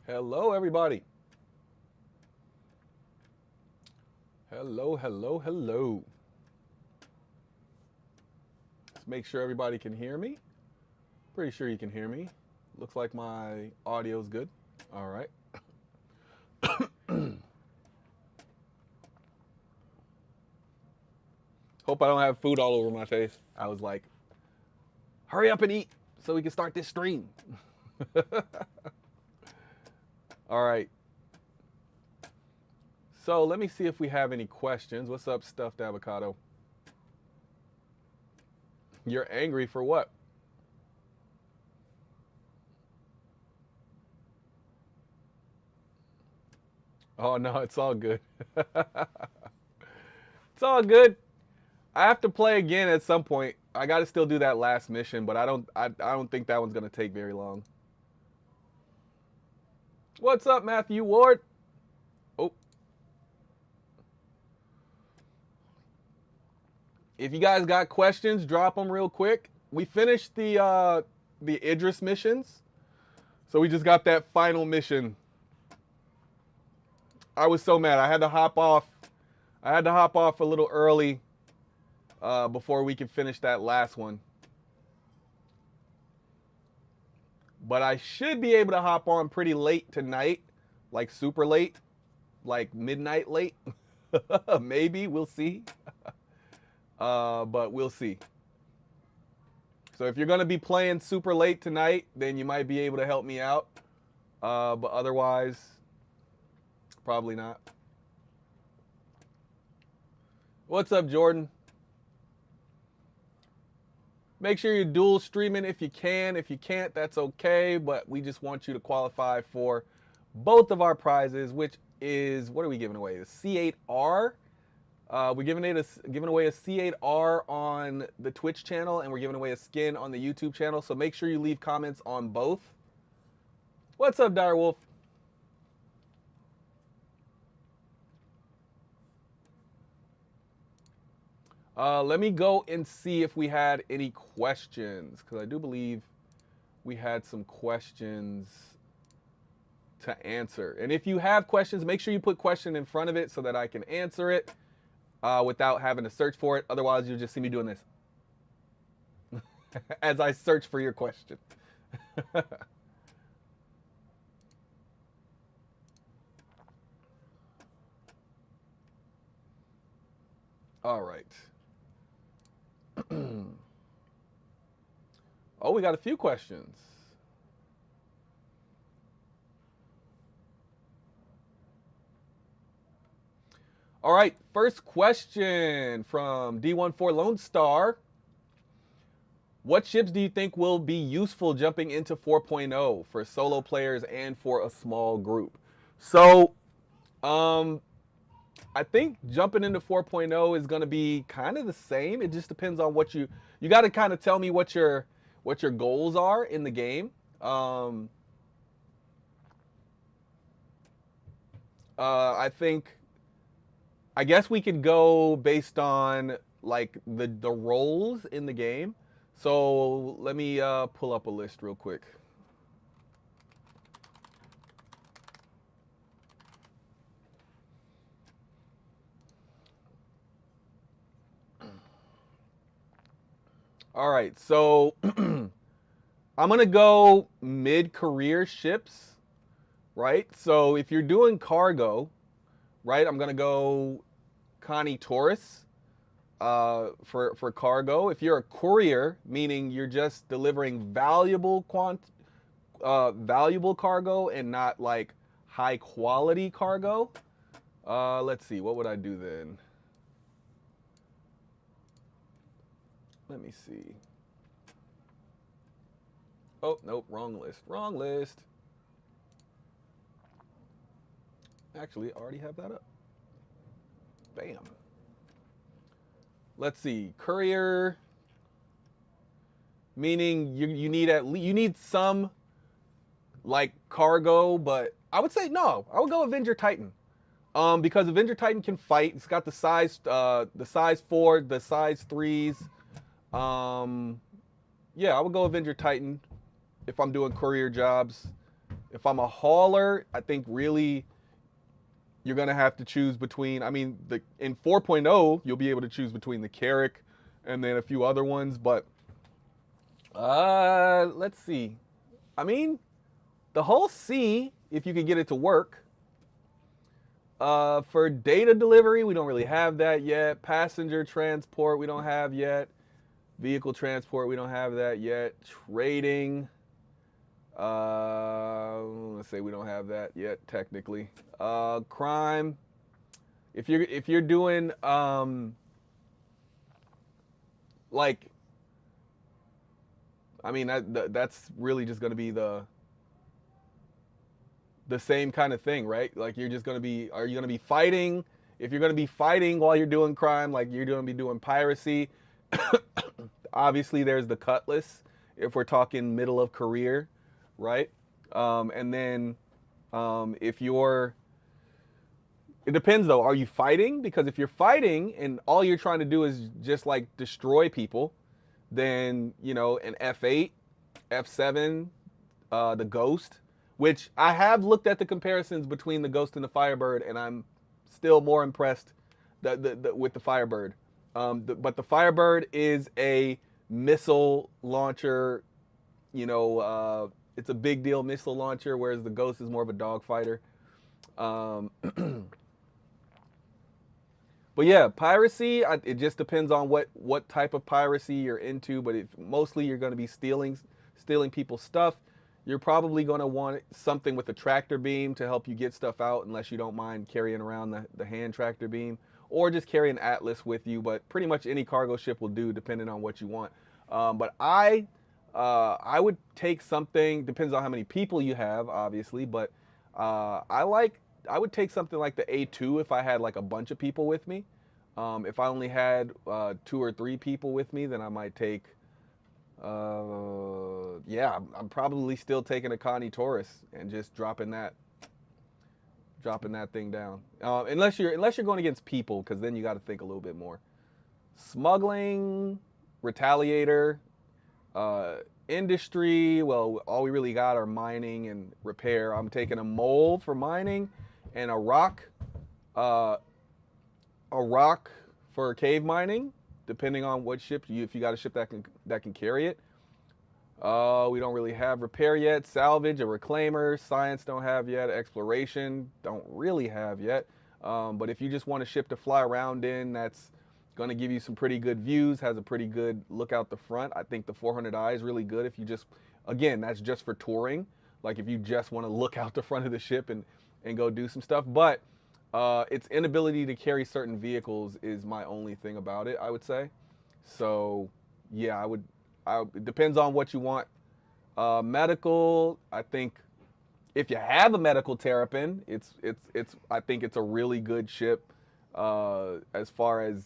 Hello, everybody. Hello, hello, hello. Let's make sure everybody can hear me. Pretty sure you can hear me. Looks like my audio's good. All right. Hope I don't have food all over my face. I was like, hurry up and eat so we can start this stream. All right. So let me see if we have any questions. What's up, stuffed avocado? You're angry for what? Oh no, it's all good. It's all good. I have to play again at some point. I got to still do that last mission, but I don't think that one's going to take very long. What's up, Matthew Ward? Oh. If you guys got questions, drop them real quick. We finished the Idris missions. So we just got that final mission. I was so mad. I had to hop off. I had to hop off a little early before we could finish that last one. But I should be able to hop on pretty late tonight, like super late, like midnight late. Maybe, we'll see. But we'll see. So if you're going to be playing super late tonight, then you might be able to help me out. But otherwise, probably not. What's up, Jordan? Make sure you're dual streaming if you can. If you can't, that's okay. But we just want you to qualify for both of our prizes, which is, what are we giving away? The C8R. We're giving away a C8R on the Twitch channel, and we're giving away a skin on the YouTube channel. So make sure you leave comments on both. What's up, Direwolf? Let me go and see if we had any questions, because I do believe we had some questions to answer. And if you have questions, make sure you put question in front of it so that I can answer it without having to search for it. Otherwise, you'll just see me doing this as I search for your question. All right. Oh, we got a few questions. All right, first question from D14 Lone Star. What ships do you think will be useful jumping into 4.0 for solo players and for a small group? So, I think jumping into 4.0 is going to be kind of the same. It just depends on what you got to kind of tell me what your goals are in the game. I guess we could go based on like the roles in the game. So let me pull up a list real quick. All right, so I'm gonna go mid-career ships, right? So if you're doing cargo, right, I'm gonna go Connie Taurus for cargo. If you're a courier, meaning you're just delivering valuable cargo and not like high quality cargo. Let's see, what would I do then? Let me see. Oh, nope, wrong list. Wrong list. Actually, I already have that up. Bam. Let's see. Courier, meaning you need some like cargo, but I would say no. I would go Avenger Titan. Because Avenger Titan can fight. It's got the size 4, the size 3s. Yeah, I would go Avenger Titan if I'm doing courier jobs. If I'm a hauler, I think really you're going to have to choose between, I mean, in 4.0, you'll be able to choose between the Carrack and then a few other ones, but let's see. I mean, the whole C, if you can get it to work. For data delivery, we don't really have that yet. Passenger transport, we don't have yet. Vehicle transport, we don't have that yet. Trading, let's say we don't have that yet technically. Crime, if you're doing like, I mean that's really just going to be the same kind of thing, right? Like you're just going to be, are you going to be fighting? If you're going to be fighting while you're doing crime, like you're going to be doing piracy, obviously there's the cutlass if we're talking middle of career, right? And then if you're, it depends though, are you fighting? Because if you're fighting and all you're trying to do is just like destroy people, then, you know, an F8, F7, the Ghost, which I have looked at the comparisons between the Ghost and the Firebird, and I'm still more impressed with the Firebird. But the Firebird is a missile launcher, you know, it's a big deal missile launcher, whereas the Ghost is more of a dogfighter. But yeah, piracy, it just depends on what type of piracy you're into, but mostly you're going to be stealing people's stuff. You're probably going to want something with a tractor beam to help you get stuff out, unless you don't mind carrying around the hand tractor beam, or just carry an Atlas with you, but pretty much any cargo ship will do depending on what you want. But I would take something, depends on how many people you have, obviously, but I would take something like the A2 if I had like a bunch of people with me. If I only had 2 or 3 people with me, then I might take, yeah, I'm probably still taking a Connie Taurus and just dropping that thing down. Unless you're going against people, because then you got to think a little bit more. Smuggling, Retaliator, industry, well, all we really got are mining and repair. I'm taking a mole for mining and a rock for cave mining, depending on what ship if you got a ship that can carry it. We don't really have repair yet. Salvage, a reclaimer. Science don't have yet. Exploration don't really have yet. But if you just want a ship to fly around in, that's going to give you some pretty good views, has a pretty good look out the front. I think the 400i is really good if you just, again, that's just for touring. Like if you just want to look out the front of the ship and go do some stuff. But its inability to carry certain vehicles is my only thing about it, I would say. So yeah, it depends on what you want. Medical, I think if you have a medical Terrapin, I think it's a really good ship as far as,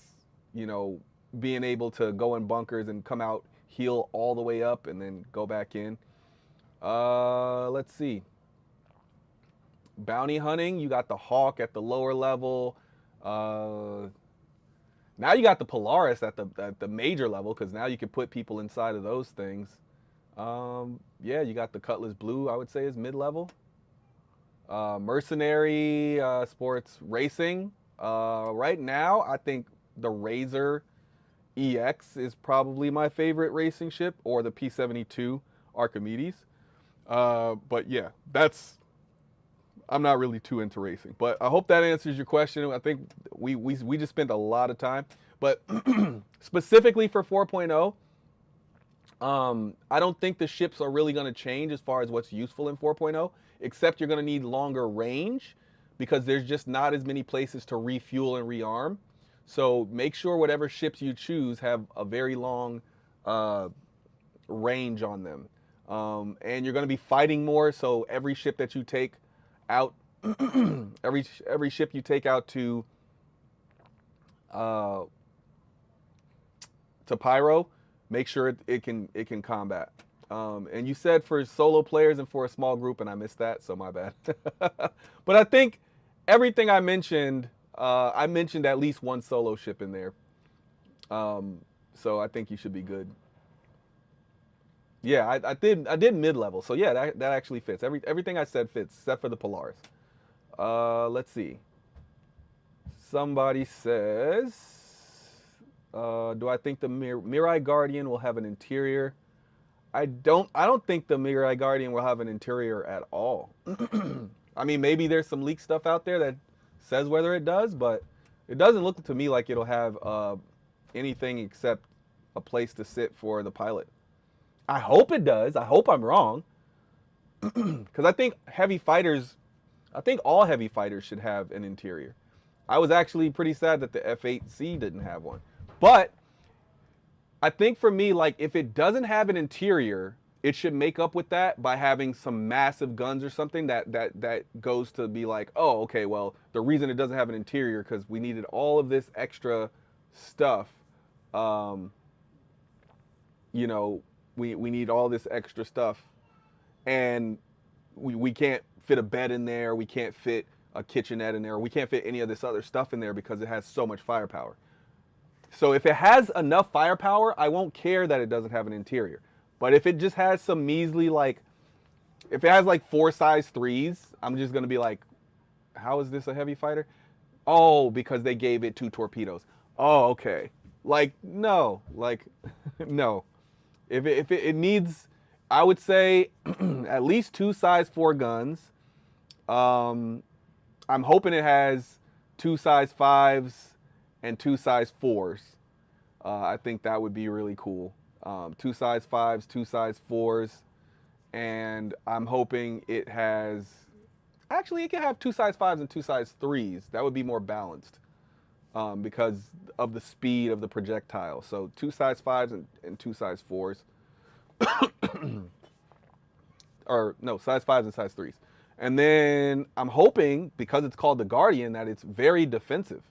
you know, being able to go in bunkers and come out, heal all the way up, and then go back in. Let's see. Bounty hunting, you got the Hawk at the lower level. Now you got the Polaris at the major level, because now you can put people inside of those things. Yeah, you got the Cutlass Blue, I would say is mid-level. Mercenary, sports racing. Right now, I think the Razor EX is probably my favorite racing ship, or the P-72 Archimedes. But yeah, I'm not really too into racing. But I hope that answers your question. I think we just spent a lot of time. But specifically for 4.0, I don't think the ships are really going to change as far as what's useful in 4.0, except you're going to need longer range, because there's just not as many places to refuel and rearm. So make sure whatever ships you choose have a very long range on them. And you're going to be fighting more, so every ship that you take out, every ship you take out to Pyro, make sure it can combat. And you said for solo players and for a small group, and I missed that, so my bad. But I think everything I mentioned at least one solo ship in there. So I think you should be good. Yeah, I did mid level. So yeah, that actually fits. Everything I said fits except for the Polaris. Let's see. Somebody says, do I think the Mirai Guardian will have an interior? I don't think the Mirai Guardian will have an interior at all. I mean, maybe there's some leak stuff out there that says whether it does, but it doesn't look to me like it'll have anything except a place to sit for the pilot. I hope it does. I hope I'm wrong, because I think all heavy fighters should have an interior. I was actually pretty sad that the F-8C didn't have one, but I think for me, like, if it doesn't have an interior, it should make up with that by having some massive guns or something that goes to be like, oh, okay, well, the reason it doesn't have an interior because we needed all of this extra stuff. Um, you know, we need all this extra stuff, and we can't fit a bed in there, we can't fit a kitchenette in there, we can't fit any of this other stuff in there because it has so much firepower. So if it has enough firepower, I won't care that it doesn't have an interior. But if it just has some measly, like, if it has like 4 size 3s, I'm just going to be like, how is this a heavy fighter? Oh, because they gave it 2 torpedoes. Oh, okay. Like, no. Like, no. If it needs, I would say, at least 2 size 4 guns. I'm hoping it has 2 size 5s and 2 size 4s. I think that would be really cool. 2 size 5s, 2 size 4s, and I'm hoping it has. Actually, it can have 2 size 5s and 2 size 3s. That would be more balanced because of the speed of the projectile. So 2 size 5s and 2 size 4s, or no, size 5s and size 3s. And then I'm hoping, because it's called the Guardian, that it's very defensive.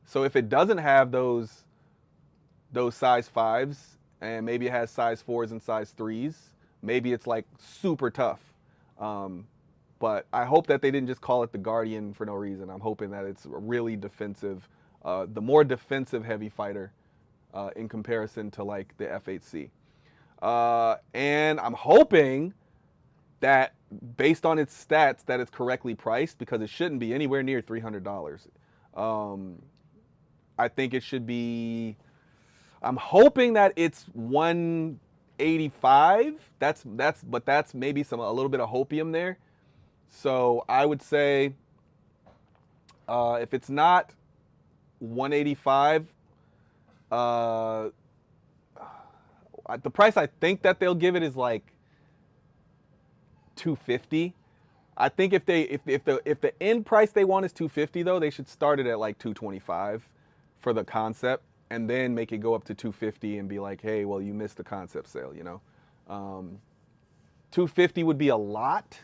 So if it doesn't have those size 5s and maybe it has size 4s and size 3s, maybe it's like super tough. But I hope that they didn't just call it the Guardian for no reason. I'm hoping that it's really defensive, the more defensive heavy fighter in comparison to like the F-8C. And I'm hoping that based on its stats that it's correctly priced, because it shouldn't be anywhere near $300. I think it should be, I'm hoping that it's 185. But that's maybe a little bit of hopium there. So I would say if it's not 185, the price I think that they'll give it is like 250. I think if the end price they want is 250 though, they should start it at like 225 for the concept, and then make it go up to 250 and be like, hey, well, you missed the concept sale, you know. 250 would be a lot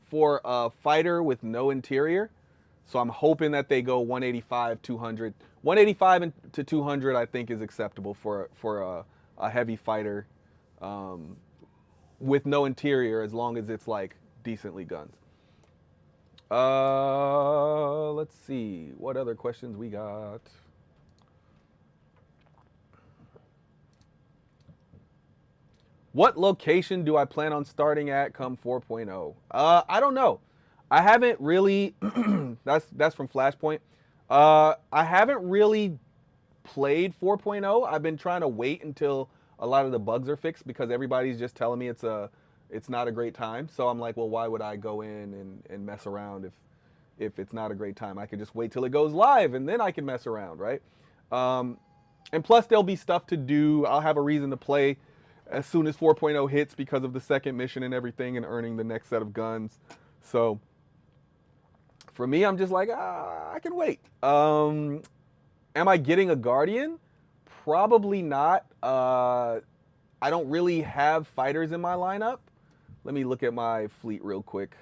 for a fighter with no interior. So I'm hoping that they go 185, 200. 185 to 200 I think is acceptable for a heavy fighter with no interior, as long as it's like decently gunned. Let's see. What other questions we got? What location do I plan on starting at come 4.0? I don't know. I haven't really. That's from Flashpoint. I haven't really played 4.0. I've been trying to wait until a lot of the bugs are fixed, because everybody's just telling me it's not a great time. So I'm like, well, why would I go in and mess around if it's not a great time? I could just wait till it goes live and then I can mess around, right? And plus there'll be stuff to do. I'll have a reason to play as soon as 4.0 hits because of the second mission and everything, and earning the next set of guns. So for me, I'm just like, I can wait. Am I getting a Guardian? Probably not. I don't really have fighters in my lineup. Let me look at my fleet real quick.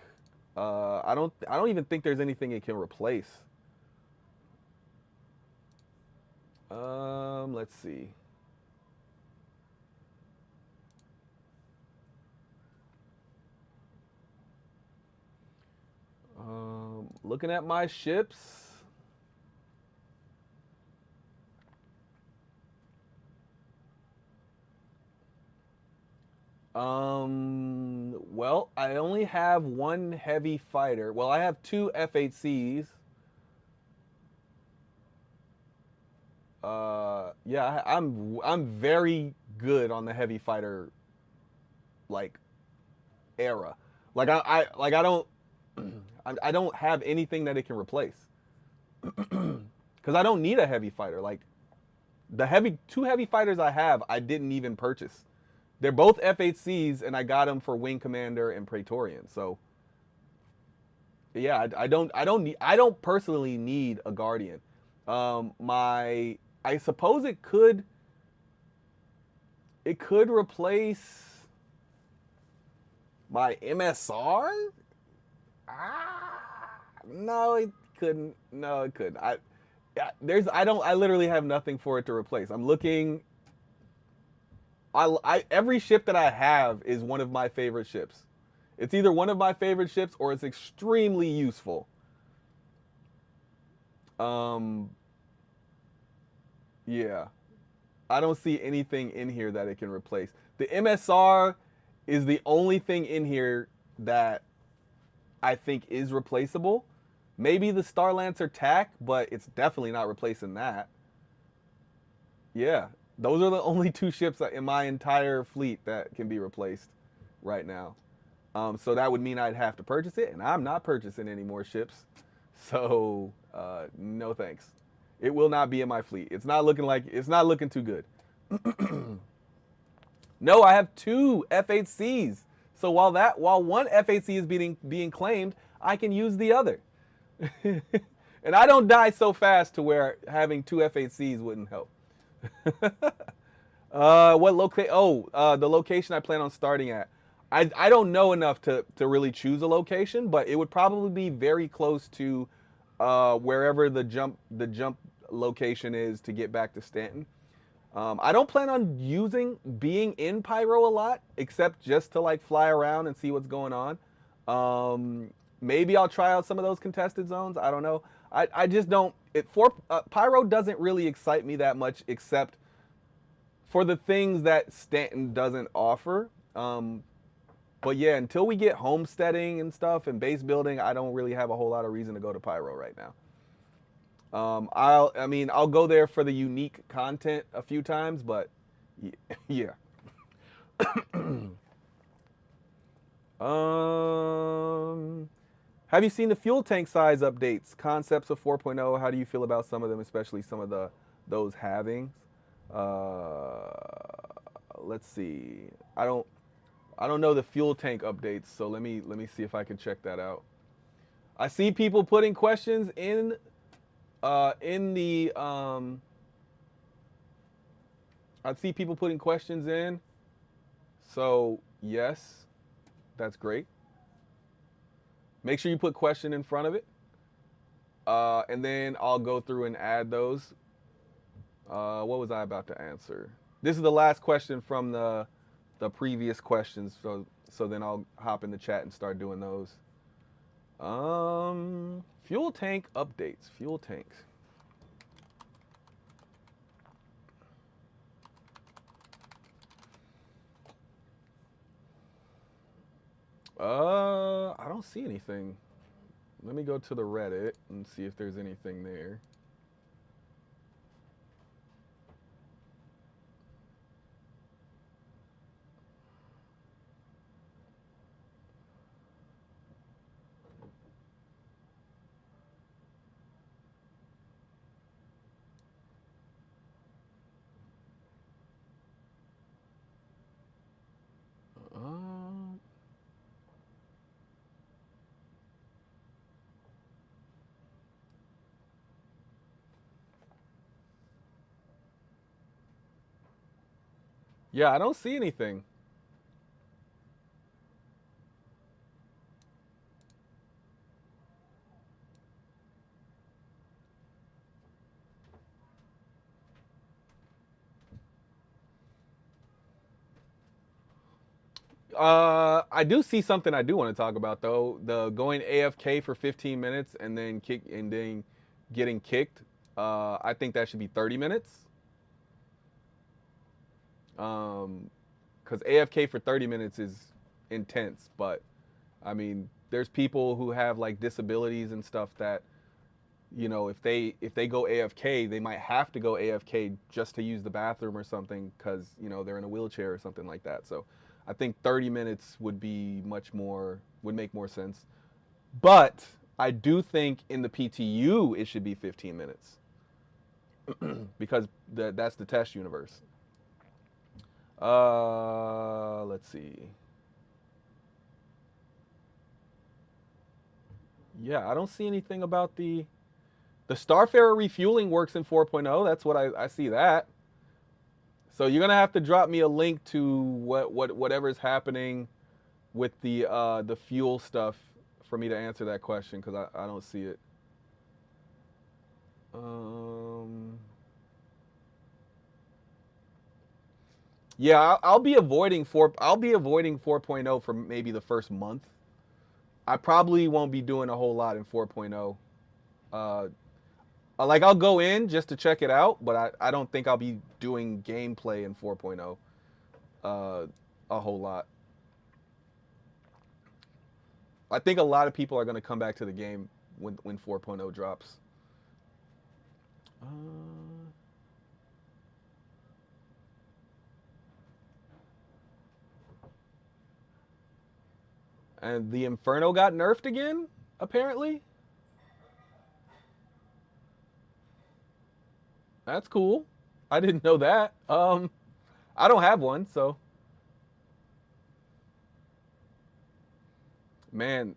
I don't even think there's anything it can replace. Let's see. Looking at my ships. Well, I only have one heavy fighter. Well, I have two F8Cs. Yeah, I'm very good on the heavy fighter like era. Like I don't I don't have anything that it can replace because I don't need a heavy fighter. Like the heavy two heavy fighters I have, I didn't even purchase. They're both F8Cs, and I got them for Wing Commander and Praetorian. So yeah, I don't personally need a Guardian. My I suppose it could replace my MSR. No, it couldn't. No, it couldn't. I literally have nothing for it to replace. I'm looking. Every ship that I have is one of my favorite ships. It's either one of my favorite ships or it's extremely useful. Um, yeah, I don't see anything in here that it can replace. The MSR is the only thing in here that I think is replaceable. Maybe the Star Lancer tack, but it's definitely not replacing that. Yeah, those are the only two ships in my entire fleet that can be replaced right now. So that would mean I'd have to purchase it, and I'm not purchasing any more ships. So no thanks. It will not be in my fleet. It's not looking too good. No, I have two F8Cs. So while one F8C is being claimed, I can use the other. And I don't die so fast to where having two F8Cs wouldn't help. What locate? Oh, the location I plan on starting at. I don't know enough to really choose a location, but it would probably be very close to wherever the jump location is to get back to Stanton. I don't plan on being in Pyro a lot, except just to like fly around and see what's going on. Maybe I'll try out some of those contested zones. I don't know. I just don't. Pyro doesn't really excite me that much, except for the things that Stanton doesn't offer. But yeah, until we get homesteading and stuff and base building, I don't really have a whole lot of reason to go to Pyro right now. I'll go there for the unique content a few times, but yeah. Have you seen the fuel tank size updates? Concepts of 4.0. How do you feel about some of them, especially some of those halvings? Let's see. I don't know the fuel tank updates, so let me see if I can check that out. I see people putting questions in the I see people putting questions in. So yes, that's great. Make sure you put question in front of it, and then I'll go through and add those. What was I about to answer? This is the last question from the previous questions. So then I'll hop in the chat and start doing those. Fuel tank updates. Fuel tanks. I don't see anything. Let me go to the Reddit and see if there's anything there. Yeah, I don't see anything. I do see something I do want to talk about though. The going AFK for 15 minutes and then getting kicked. I think that should be 30 minutes. Because because AFK for 30 minutes is intense. But I mean, there's people who have like disabilities and stuff that, you know, if they go AFK, they might have to go AFK just to use the bathroom or something because, you know, they're in a wheelchair or something like that. So I think 30 minutes would make more sense. But I do think in the PTU it should be 15 minutes because that's the test universe. Let's see. Yeah, I don't see anything about the Starfarer refueling works in 4.0. That's what I see that. So you're gonna have to drop me a link to whatever's happening with the fuel stuff for me to answer that question because I don't see it. Yeah, I'll be avoiding 4.0 for maybe the first month. I probably won't be doing a whole lot in 4.0. Like I'll go in just to check it out, but I don't think I'll be doing gameplay in 4.0 a whole lot. I think a lot of people are going to come back to the game when 4.0 drops. And the Inferno got nerfed again, apparently. That's cool. I didn't know that. I don't have one, so. Man.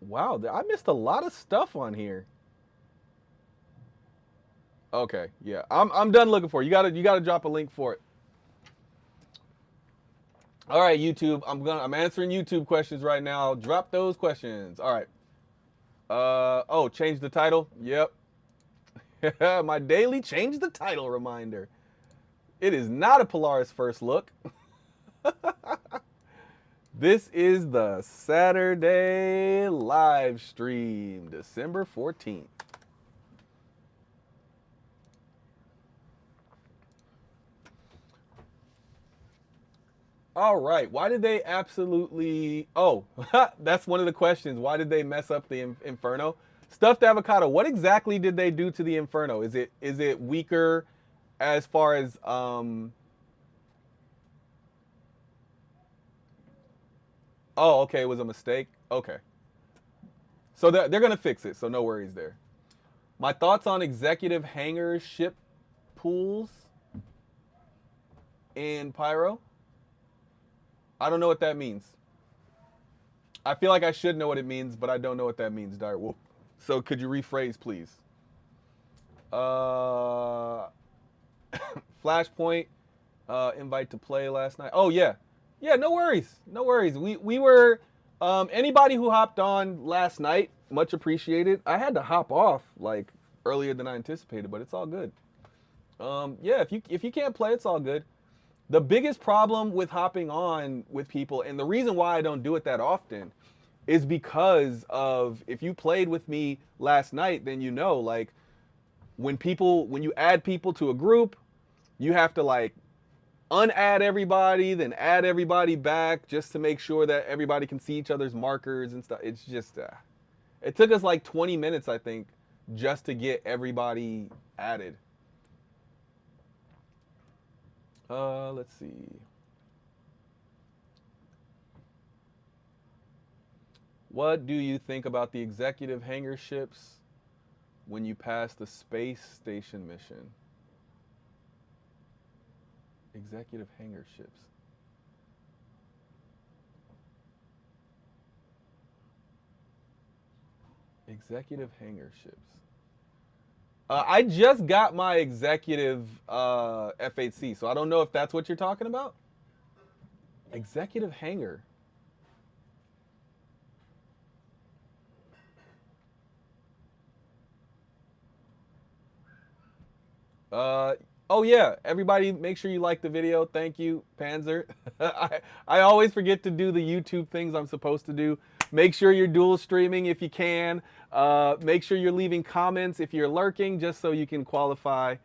Wow, I missed a lot of stuff on here. Okay, yeah. I'm done looking for it. You gotta drop a link for it. All right, YouTube. I'm answering YouTube questions right now. Drop those questions. All right. Oh, change the title. Yep. My daily change the title reminder. It is not a Polaris first look. This is the Saturday live stream, December 14th. All right. Why did they absolutely... Oh, that's one of the questions. Why did they mess up the Inferno? Stuffed avocado. What exactly did they do to the Inferno? Is it weaker as far as... Oh, okay. It was a mistake. Okay. So they're going to fix it. So no worries there. My thoughts on executive hangar ship pools in Pyro. I don't know what that means. I feel like I should know what it means, but I don't know what that means, Direwolf. So could you rephrase, please? Flashpoint invite to play last night. Oh yeah, yeah. No worries, no worries. We were anybody who hopped on last night, much appreciated. I had to hop off like earlier than I anticipated, but it's all good. Yeah, if you can't play, it's all good. The biggest problem with hopping on with people, and the reason why I don't do it that often, is because of, if you played with me last night, then you know, like, when you add people to a group, you have to like unadd everybody, then add everybody back just to make sure that everybody can see each other's markers and stuff. It's just, it took us like 20 minutes, I think, just to get everybody added. Let's see. What do you think about the executive hangar ships when you pass the space station mission? Executive hangar ships. Executive hangar ships. I just got my executive F8C, so I don't know if that's what you're talking about. Executive hangar. Oh yeah, everybody make sure you like the video. Thank you, Panzer. I always forget to do the YouTube things I'm supposed to do. Make sure you're dual streaming if you can. Make sure you're leaving comments if you're lurking, just so you can qualify.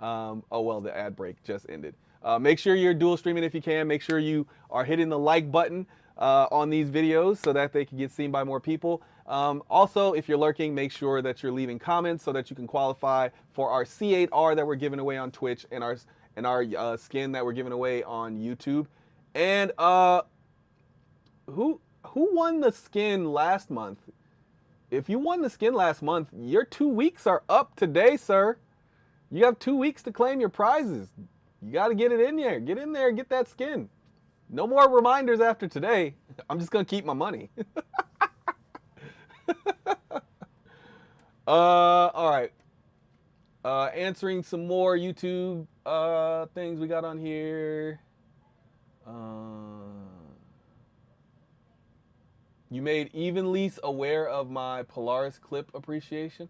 Oh well, the ad break just ended. Make sure you're dual streaming if you can. Make sure you are hitting the like button on these videos so that they can get seen by more people. Also, if you're lurking, make sure that you're leaving comments so that you can qualify for our C8R that we're giving away on Twitch and our skin that we're giving away on YouTube. And who won the skin last month? If you won the skin last month, your 2 weeks are up today, sir. You have 2 weeks to claim your prizes. You got to get it in there. Get in there and get that skin. No more reminders after today. I'm just going to keep my money. All right. Answering some more YouTube things we got on here. You made Evenlease aware of my Polaris clip appreciation.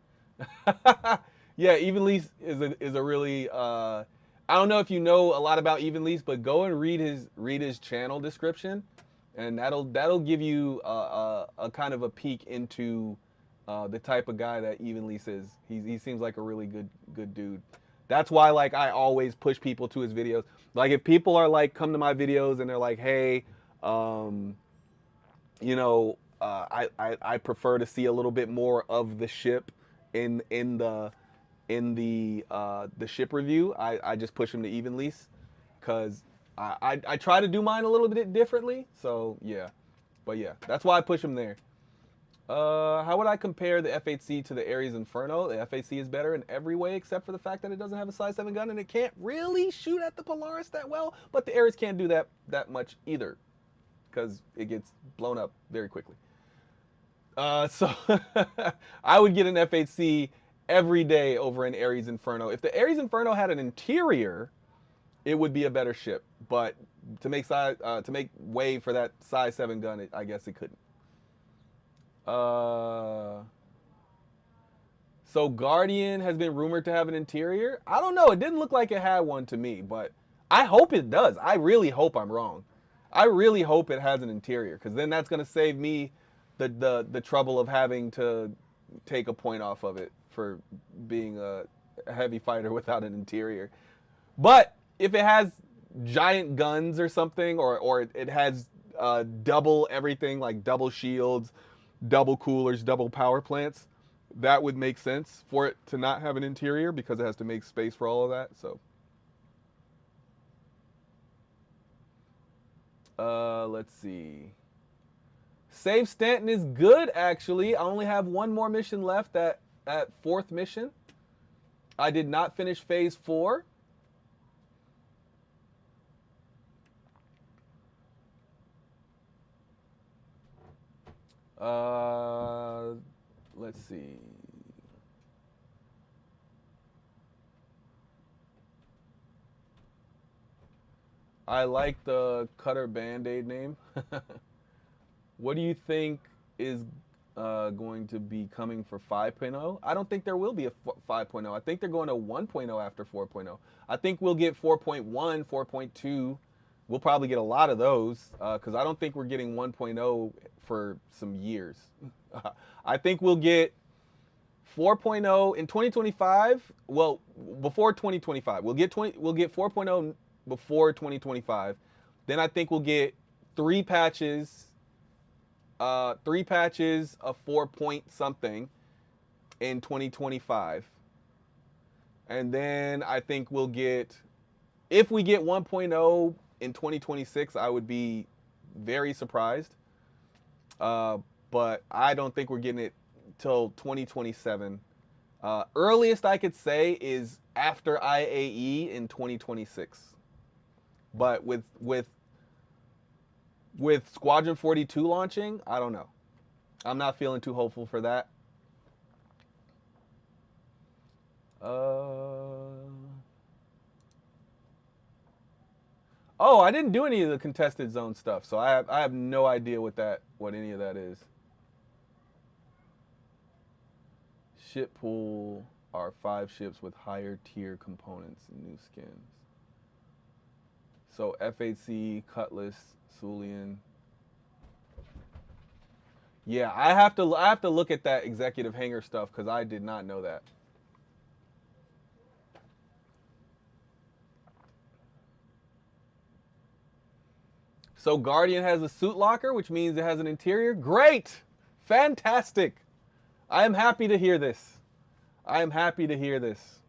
Yeah, Evenlease is a really I don't know if you know a lot about Evenlease, but go and read his channel description, and that'll give you a kind of a peek into the type of guy that Evenlease is. He seems like a really good dude. That's why like I always push people to his videos. Like if people are like come to my videos and they're like, hey, you know, I prefer to see a little bit more of the ship in the ship review. I just push them to Evenlease because I try to do mine a little bit differently. So yeah, but yeah, that's why I push them there. How would I compare the F8C to the Ares Inferno? The F8C is better in every way except for the fact that it doesn't have a size 7 gun and it can't really shoot at the Polaris that well, but the Ares can't do that much either because it gets blown up very quickly. So I would get an F8C every day over an Ares Inferno. If the Ares Inferno had an interior, it would be a better ship. But to make way for that size 7 gun, I guess it couldn't. So Guardian has been rumored to have an interior. I don't know. It didn't look like it had one to me, but I hope it does. I really hope I'm wrong. I really hope it has an interior because then that's going to save me the trouble of having to take a point off of it for being a heavy fighter without an interior. But if it has giant guns or something, or it has double everything, like double shields, double coolers, double power plants, that would make sense for it to not have an interior because it has to make space for all of that. So let's see. Save Stanton is good, actually. I only have one more mission left at 4th mission. I did not finish phase 4. Let's see. I like the Cutter Band-Aid name. What do you think is going to be coming for 5.0? I don't think there will be a 5.0. I think they're going to 1.0 after 4.0. I think we'll get 4.1, 4.2. We'll probably get a lot of those because I don't think we're getting 1.0 for some years. I think we'll get 4.0 in 2025. Well, before 2025, we'll get 4.0 before 2025. Then I think we'll get 3 patches. 3 patches of 4 point something in 2025. And then I think we'll get, if we get 1.0 in 2026, I would be very surprised. But I don't think we're getting it till 2027. Earliest I could say is after IAE in 2026. But with Squadron 42 launching, I don't know. I'm not feeling too hopeful for that. Oh, I didn't do any of the contested zone stuff, so I have no idea what any of that is. Ship pool are 5 ships with higher tier components and new skins. So F8C, Cutlass, Sulian. Yeah, I have to look at that executive hangar stuff because I did not know that. So Guardian has a suit locker, which means it has an interior. Great! Fantastic! I am happy to hear this. I am happy to hear this.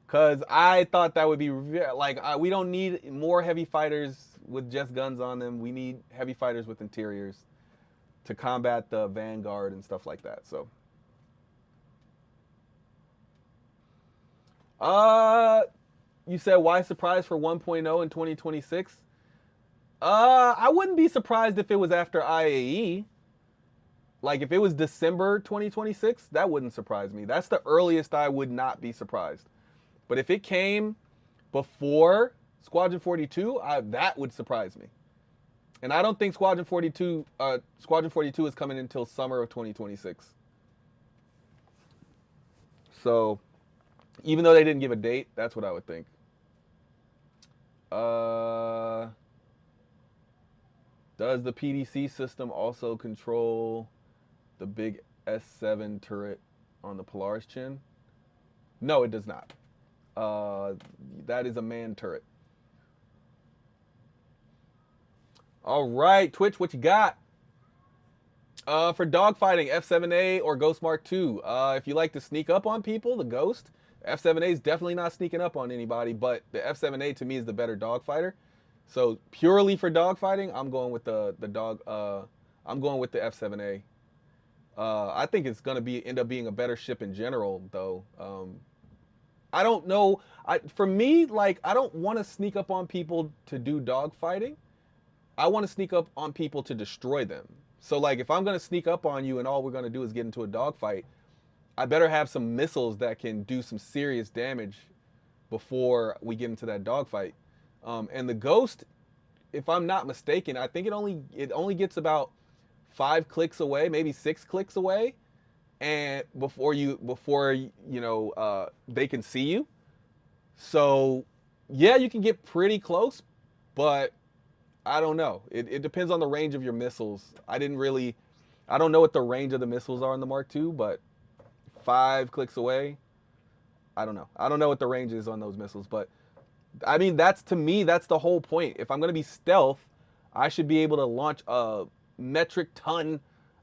Because I thought that would be, like, we don't need more heavy fighters with just guns on them. We need heavy fighters with interiors to combat the Vanguard and stuff like that. So, uh, you said why surprise for 1.0 in 2026? I wouldn't be surprised if it was after IAE. Like if it was December 2026, that wouldn't surprise me. That's the earliest I would not be surprised. But if it came before Squadron 42, that would surprise me. And I don't think Squadron 42 is coming until summer of 2026. So, even though they didn't give a date, that's what I would think. Does the PDC system also control the big S7 turret on the Polaris chin? No, it does not. That is a man turret. All right, Twitch, what you got? For dogfighting, F7A or Ghost Mark II. If you like to sneak up on people, the Ghost, F7A is definitely not sneaking up on anybody, but the F7A to me is the better dogfighter. So purely for dogfighting, I'm going with I'm going with the F7A. I think it's gonna end up being a better ship in general, though. I don't know. For me, like I don't want to sneak up on people to do dogfighting. I want to sneak up on people to destroy them. So like if I'm gonna sneak up on you and all we're gonna do is get into a dogfight, I better have some missiles that can do some serious damage before we get into that dogfight. And the Ghost, if I'm not mistaken, I think it only gets about 5 clicks away, maybe 6 clicks away, and before they can see you. So yeah, you can get pretty close, but I don't know. It depends on the range of your missiles. I don't know what the range of the missiles are in the Mark II, but 5 clicks away, I don't know. I don't know what the range is on those missiles, but I mean, to me, that's the whole point. If I'm going to be stealth, I should be able to launch a metric ton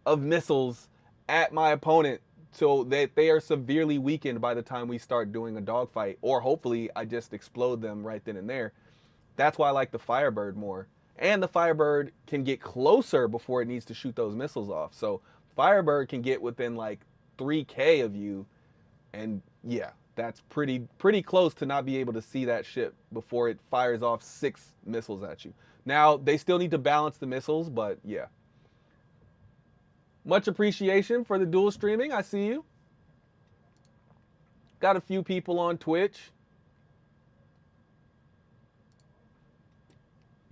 of missiles at my opponent so that they are severely weakened by the time we start doing a dogfight. Or hopefully, I just explode them right then and there. That's why I like the Firebird more. And the Firebird can get closer before it needs to shoot those missiles off. So Firebird can get within like 3K of you, and yeah, that's pretty close to not be able to see that ship before it fires off 6 missiles at you. Now, they still need to balance the missiles, but yeah. Much appreciation for the dual streaming. I see you. Got a few people on Twitch.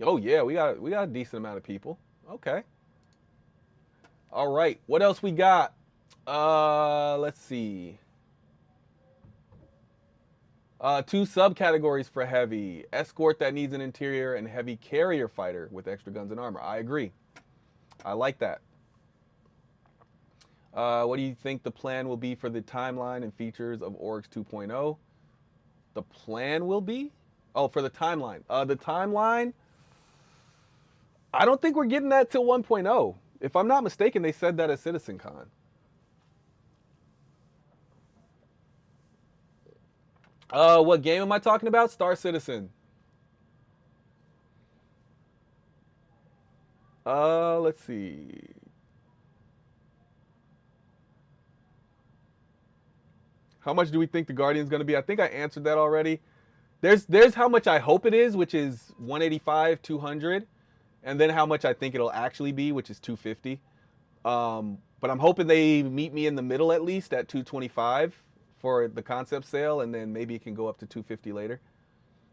Oh yeah, we got a decent amount of people. Okay. All right. What else we got? Let's see. 2 subcategories for heavy: escort that needs an interior, and heavy carrier fighter with extra guns and armor. I agree. I like that. What do you think the plan will be for the timeline and features of Oryx 2.0? The plan will be? Oh, for the timeline. The timeline, I don't think we're getting that till 1.0. If I'm not mistaken, they said that at CitizenCon. What game am I talking about? Star Citizen. Let's see. How much do we think the Guardian's going to be? I think I answered that already. There's how much I hope it is, which is 185, 200, and then how much I think it'll actually be, which is 250. But I'm hoping they meet me in the middle at least at 225 for the concept sale, and then maybe it can go up to 250 later.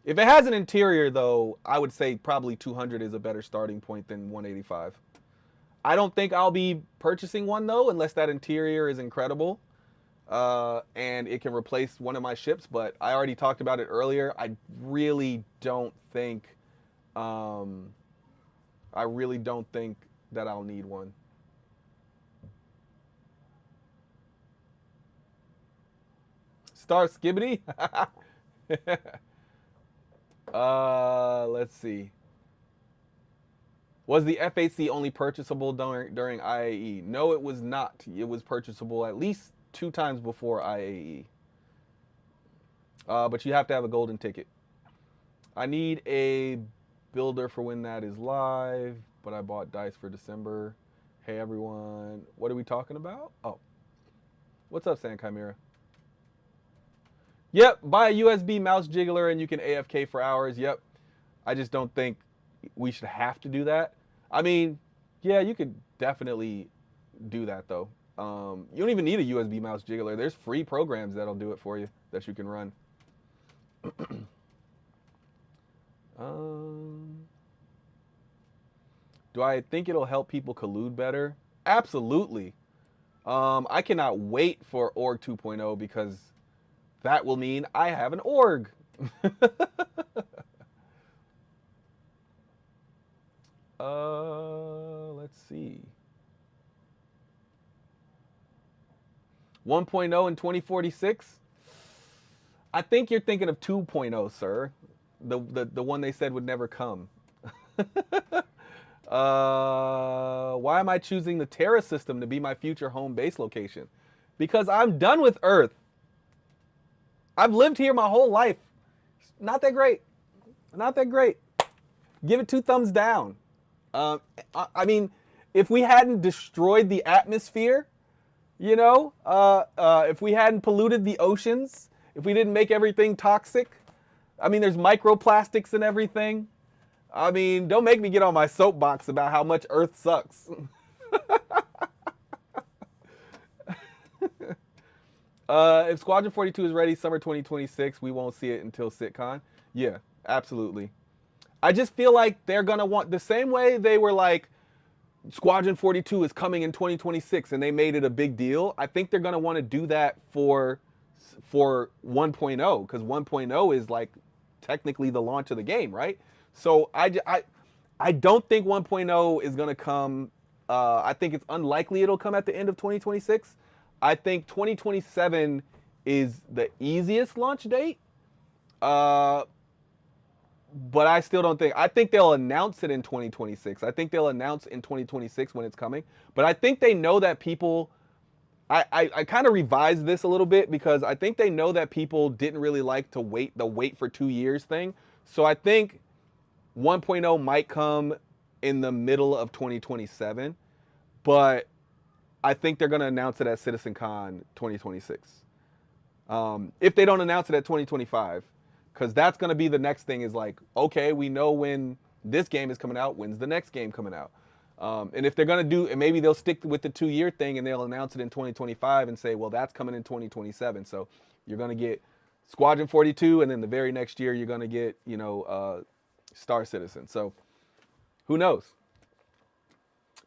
If it has an interior, though, I would say probably 200 is a better starting point than 185. I don't think I'll be purchasing one, though, unless that interior is incredible. And it can replace one of my ships, but I already talked about it earlier. I really don't think that I'll need one. Star Skibbity? Let's see. Was the F8C only purchasable during IAE? No, it was not. It was purchasable at least 2 times before IAE. But you have to have a golden ticket. I need a builder for when that is live, but I bought dice for December. Hey everyone, what are we talking about? Oh, what's up, San Chimera? Yep, buy a USB mouse jiggler and you can AFK for hours. Yep, I just don't think we should have to do that. I mean, yeah, you could definitely do that though. You don't even need a USB mouse jiggler. There's free programs that'll do it for you that you can run. Do I think it'll help people collude better? Absolutely. I cannot wait for org 2.0 because that will mean I have an org. Let's see. 1.0 in 2046? I think you're thinking of 2.0, sir. The one they said would never come. Why am I choosing the Terra system to be my future home base location? Because I'm done with Earth. I've lived here my whole life. Not that great. Not that great. Give it 2 thumbs down. I mean, if we hadn't destroyed the atmosphere, you know, if we hadn't polluted the oceans, if we didn't make everything toxic, I mean, there's microplastics and everything. I mean, don't make me get on my soapbox about how much Earth sucks. If Squadron 42 is ready summer 2026, we won't see it until SitCon. Yeah, absolutely. I just feel like they're going to want, the same way they were like, Squadron 42 is coming in 2026 and they made it a big deal. I think they're going to want to do that for 1.0 because 1.0 is like technically the launch of the game, right? So I don't think 1.0 is going to come. I think it's unlikely it'll come at the end of 2026. I think 2027 is the easiest launch date. But I still don't think. I think they'll announce it in 2026. I think they'll announce in 2026 when it's coming. But I think they know that people. I kind of revised this a little bit because I think they know that people didn't really like to wait for 2 years thing. So I think 1.0 might come in the middle of 2027, but I think they're going to announce it at CitizenCon 2026. If they don't announce it at 2025, because that's going to be the next thing is like, okay, we know when this game is coming out, when's the next game coming out? And if they're going to do, and maybe they'll stick with the 2-year thing and they'll announce it in 2025 and say, well, that's coming in 2027. So you're going to get Squadron 42 and then the very next year you're going to get, you know, Star Citizen. So who knows?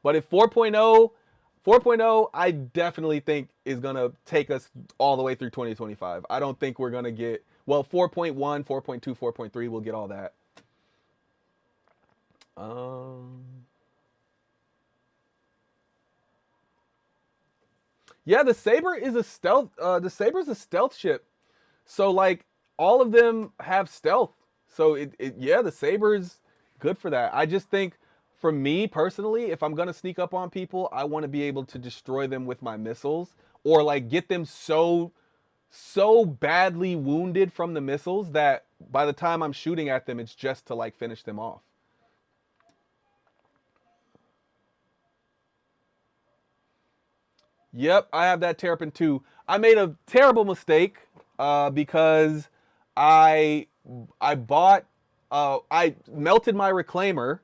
But if 4.0, I definitely think is going to take us all the way through 2025. I don't think we're going to get, well, 4.1, 4.2, 4.3, we'll get all that. Yeah, the Saber is a stealth. The Saber's a stealth ship. So like all of them have stealth. So yeah, the Saber's good for that. I just think for me personally, if I'm gonna sneak up on people, I want to be able to destroy them with my missiles or like get them so badly wounded from the missiles that by the time I'm shooting at them, it's just to like finish them off. Yep, I have that Terrapin too. I made a terrible mistake because I bought I melted my reclaimer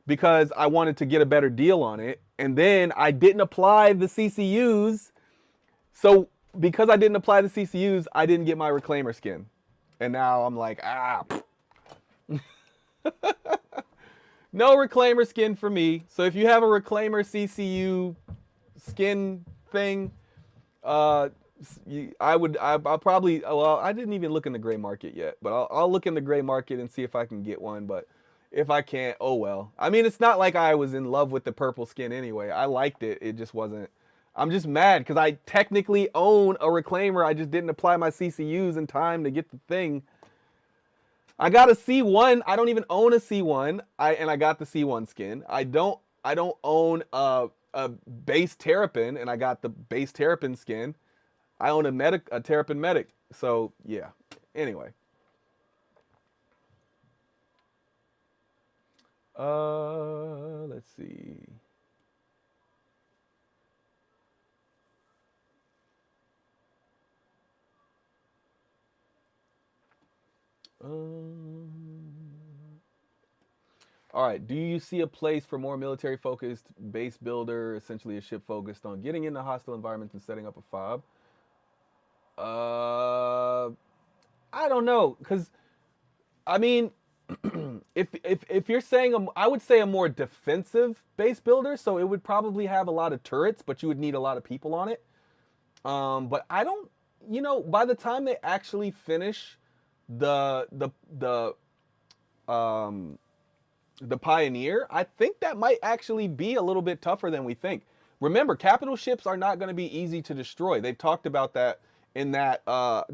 because I wanted to get a better deal on it, and then I didn't apply the CCUs. So because I didn't apply the CCUs, I didn't get my reclaimer skin, and now I'm like no reclaimer skin for me. So if you have a reclaimer CCU skin thing, I'll probably, well, I didn't even look in the gray market yet, but I'll look in the gray market and see if I can get one. But if I can't, oh well. I mean, it's not like I was in love with the purple skin anyway. I liked it. It just wasn't. I'm just mad because I technically own a reclaimer. I just didn't apply my CCUs in time to get the thing. I got a C1. I don't even own a C1. I got the C1 skin. I don't own a base Terrapin, and I got the base Terrapin skin. I own a Terrapin medic. So yeah. Anyway. Let's see. All right. Do you see a place for more military focused base builder, essentially a ship focused on getting into hostile environments and setting up a fob? Uh, I don't know, cause I mean, if you're saying I would say a more defensive base builder, so it would probably have a lot of turrets, but you would need a lot of people on it. But I don't, by the time they actually finish the the um the Pioneer, I think that might actually be a little bit tougher than we think. Remember, capital ships are not going to be easy to destroy. They've talked about that in that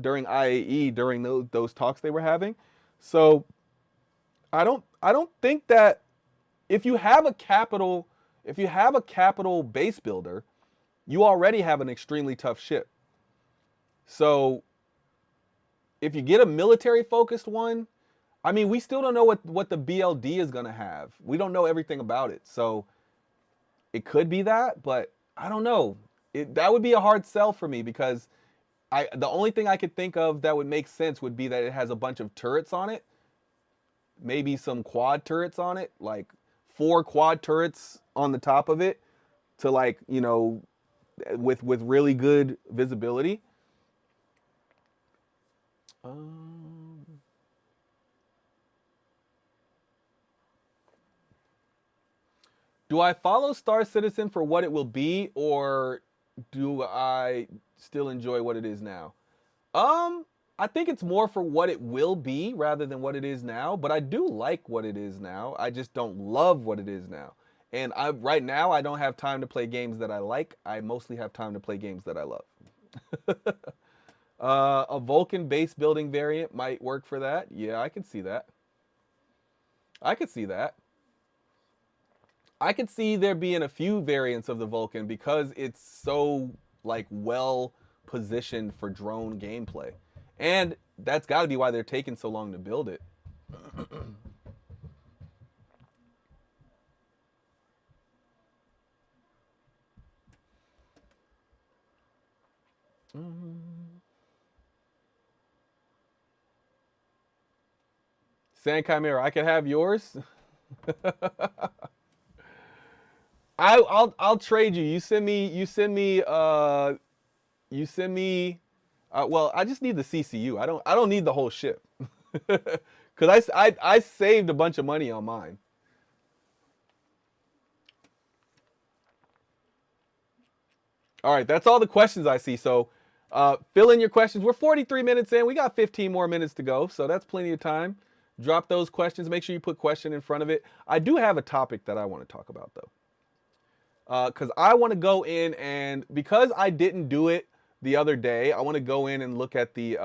during IAE, during those talks they were having. So I don't think that if you have a capital base builder, you already have an extremely tough ship. So if you get a military focused one, I mean, we still don't know what the BLD is going to have. We don't know everything about it. So it could be that, but I don't know. That would be a hard sell for me because the only thing I could think of that would make sense would be that it has a bunch of turrets on it, maybe some quad turrets on it, like 4 quad turrets on the top of it to with really good visibility. Um, do I follow Star Citizen for what it will be, or do I still enjoy what it is now? Um, I think it's more for what it will be rather than what it is now, but I do like what it is now. I just don't love what it is now. And right now I don't have time to play games that I like. I mostly have time to play games that I love. A Vulcan base building variant might work for that. Yeah, I could see that. I could see that. I could see there being a few variants of the Vulcan because it's so like well positioned for drone gameplay. And that's got to be why they're taking so long to build it. Sand Chimera, I could have yours. I'll trade you. You send me well, I just need the CCU. I don't need the whole ship. Cuz I saved a bunch of money on mine. All right, that's all the questions I see. So, fill in your questions. We're 43 minutes in. We got 15 more minutes to go, so that's plenty of time. Drop those questions. Make sure you put question in front of it. I do have a topic that I want to talk about though, because I want to go in and because I didn't do it the other day, I want to go in and look at the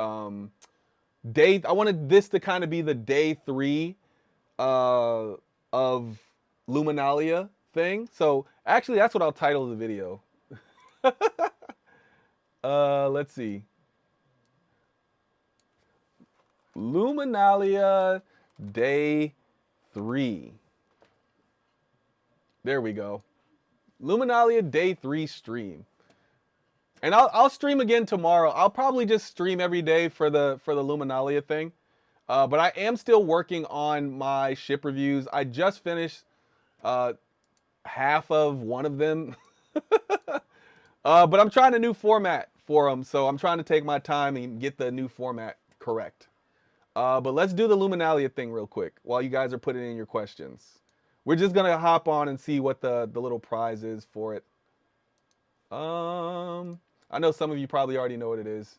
day. I wanted this to kind of be the day 3 of Luminalia thing. So actually, that's what I'll title the video. Let's see. Luminalia Day 3. There we go. Luminalia Day 3 stream. And I'll stream again tomorrow. I'll probably just stream every day for the Luminalia thing. But I am still working on my ship reviews. I just finished half of one of them. But I'm trying a new format for them, so I'm trying to take my time and get the new format correct. But let's do the Luminalia thing real quick while you guys are putting in your questions. We're just gonna hop on and see what the little prize is for it. I know some of you probably already know what it is.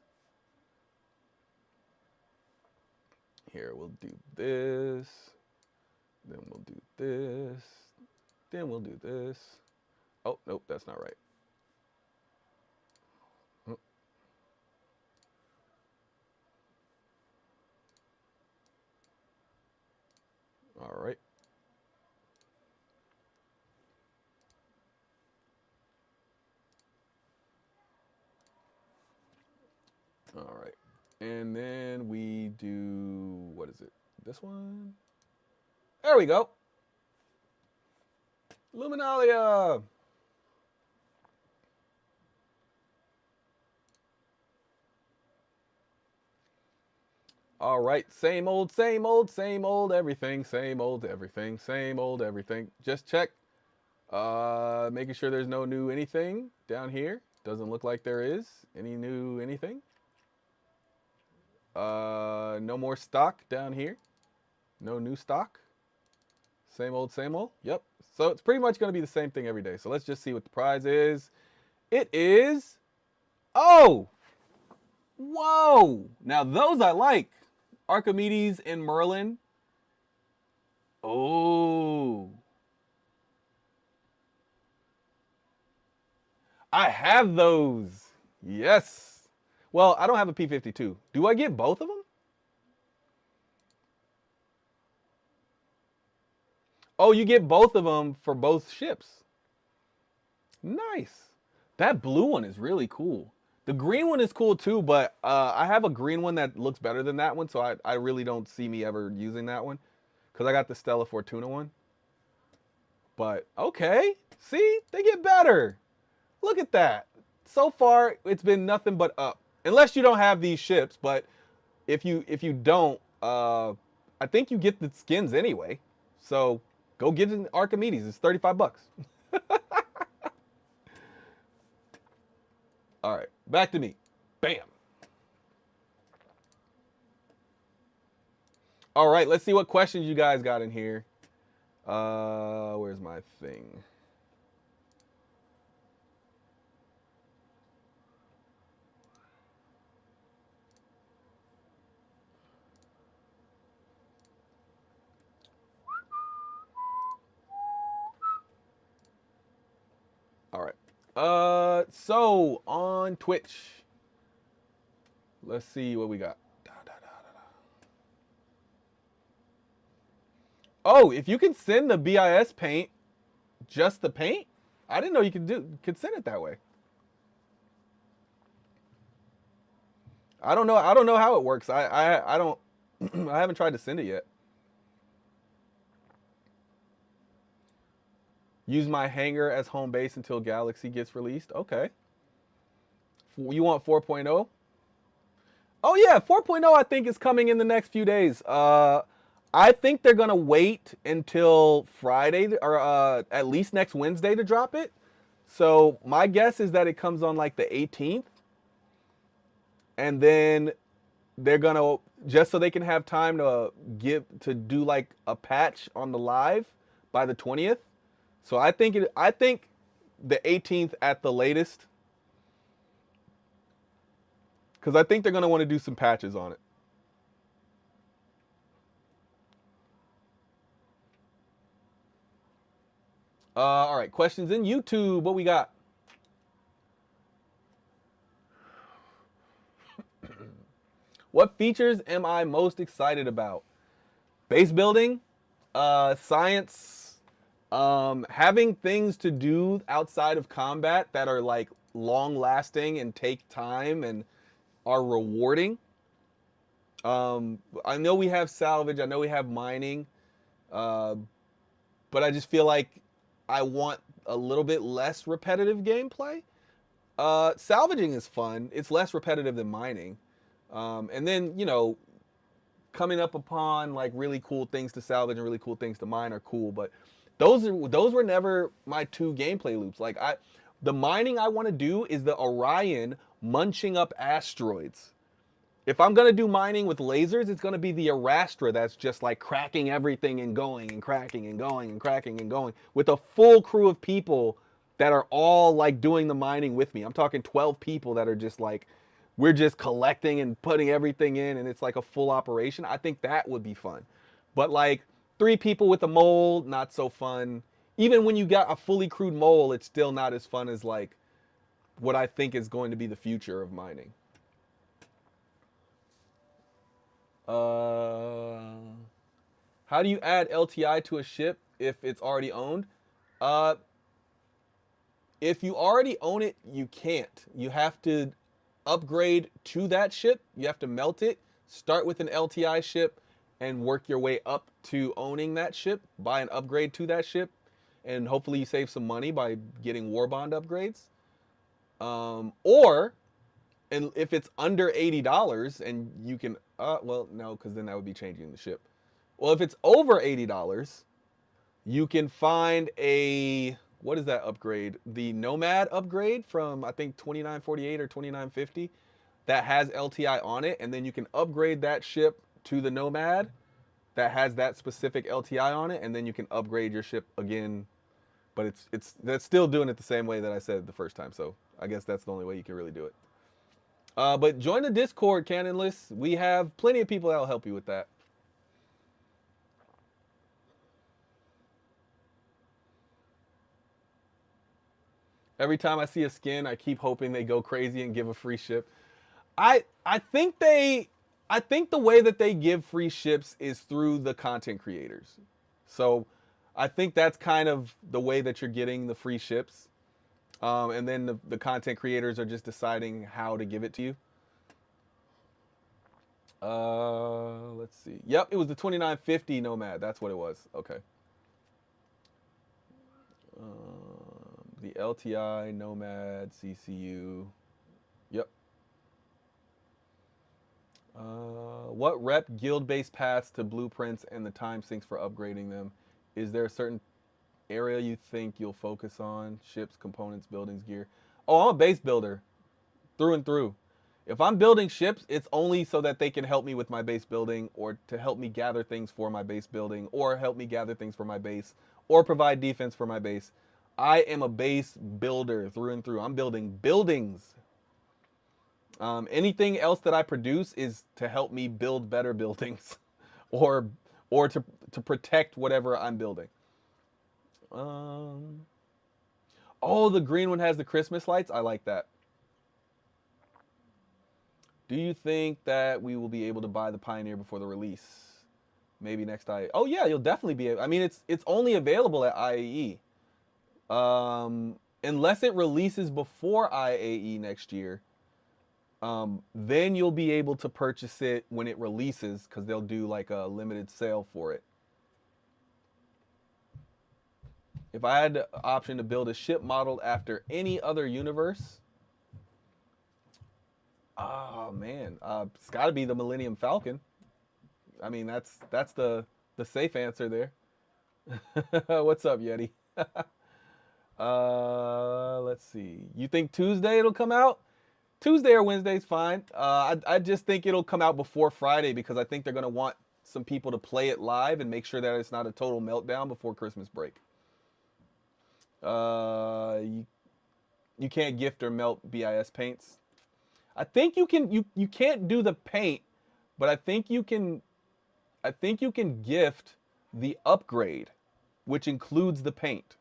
Here, we'll do this. Then we'll do this. Then we'll do this. Oh, nope, that's not right. All right. And then we do, what is it? This one? There we go. Luminalia. All right. Same old, same old, same old everything. Same old everything. Same old everything. Just check. Making sure there's no new anything down here. Doesn't look like there is any new anything. No more stock down here. No new stock. Same old, same old. Yep. So it's pretty much going to be the same thing every day. So let's just see what the prize is. It is. Oh! Whoa! Now those I like. Archimedes and Merlin. Oh. I have those. Yes. Well, I don't have a P-52. Do I get both of them? Oh, you get both of them for both ships. Nice. That blue one is really cool. The green one is cool too, but I have a green one that looks better than that one, so I really don't see me ever using that one because I got the Stella Fortuna one. But okay, see, they get better. Look at that. So far, it's been nothing but up. Unless you don't have these ships, but if you don't, I think you get the skins anyway. So go get an Archimedes. It's 35 bucks. All right, back to me. Bam. All right, let's see what questions you guys got in here. Where's my thing? All right. So on Twitch, let's see what we got. Oh, if you can send the BIS paint, just the paint, I didn't know you could send it that way. I don't know how it works. I don't. I haven't tried to send it yet. Use my hangar as home base until Galaxy gets released. Okay. You want 4.0? Oh yeah, 4.0 I think is coming in the next few days. I think they're gonna wait until Friday or at least next Wednesday to drop it. So my guess is that it comes on like the 18th, and then they're gonna just so they can have time to do like a patch on the live by the 20th. So I think the 18th at the latest, because I think they're gonna want to do some patches on it. All right, questions in YouTube. What we got? What features am I most excited about? Base building, science, having things to do outside of combat that are like long lasting and take time and are rewarding. I know we have salvage, I know we have mining, uh, but I just feel like I want a little bit less repetitive gameplay. Salvaging is fun. It's less repetitive than mining. And then, coming up upon like really cool things to salvage and really cool things to mine are cool, but those were never my two gameplay loops. The mining I want to do is the Orion munching up asteroids. If I'm gonna do mining with lasers, it's gonna be the Arastra that's just like cracking everything and going and cracking and going and cracking and going with a full crew of people that are all like doing the mining with me. I'm talking 12 people that are just like, we're just collecting and putting everything in, and it's like a full operation. I think that would be fun. But like 3 people with a mole, not so fun. Even when you got a fully crewed mole, it's still not as fun as like what I think is going to be the future of mining. Uh, how do you add LTI to a ship if it's already owned? Uh, if you already own it, you can't. You have to. upgrade to that ship. You have to melt it, start with an LTI ship, and work your way up to owning that ship. Buy an upgrade to that ship, and hopefully you save some money by getting war bond upgrades. Or, and if it's under $80 and you can, well, no, because then that would be changing the ship. Well, if it's over $80, you can find a, what is that upgrade? The Nomad upgrade from, I think, 2948 or 2950 that has LTI on it, and then you can upgrade that ship to the Nomad that has that specific LTI on it, and then you can upgrade your ship again. But that's still doing it the same way that I said the first time, so I guess that's the only way you can really do it. But join the Discord, Canonless. We have plenty of people that will help you with that. Every time I see a skin, I keep hoping they go crazy and give a free ship. I think the way that they give free ships is through the content creators. So I think that's kind of the way that you're getting the free ships. And then the content creators are just deciding how to give it to you. Let's see. Yep, it was the 2950 Nomad. That's what it was. Okay. The LTI Nomad CCU. Yep. What rep guild-based paths to blueprints and the time sinks for upgrading them? Is there a certain area you think you'll focus on? Ships, components, buildings, gear. Oh, I'm a base builder through and through. If I'm building ships, it's only so that they can help me with my base building, or to help me gather things for my base building, or help me gather things for my base, or provide defense for my base. I am a base builder through and through. I'm building buildings. Anything else that I produce is to help me build better buildings or to protect whatever I'm building. Oh, the green one has the Christmas lights. I like that. Do you think that we will be able to buy the Pioneer before the release? Maybe next IAE. Oh yeah, you'll definitely be able. I mean, it's only available at IAE. Unless it releases before IAE next year. Then you'll be able to purchase it when it releases, because they'll do like a limited sale for it. If I had the option to build a ship modeled after any other universe, oh man, it's got to be the Millennium Falcon. I mean, that's the safe answer there. What's up, Yeti? Let's see. You think Tuesday it'll come out? Tuesday or Wednesday's fine. I just think it'll come out before Friday, because I think they're gonna want some people to play it live and make sure that it's not a total meltdown before Christmas break. You can't gift or melt BIS paints. I think you can. You can't do the paint, but I think you can gift the upgrade, which includes the paint.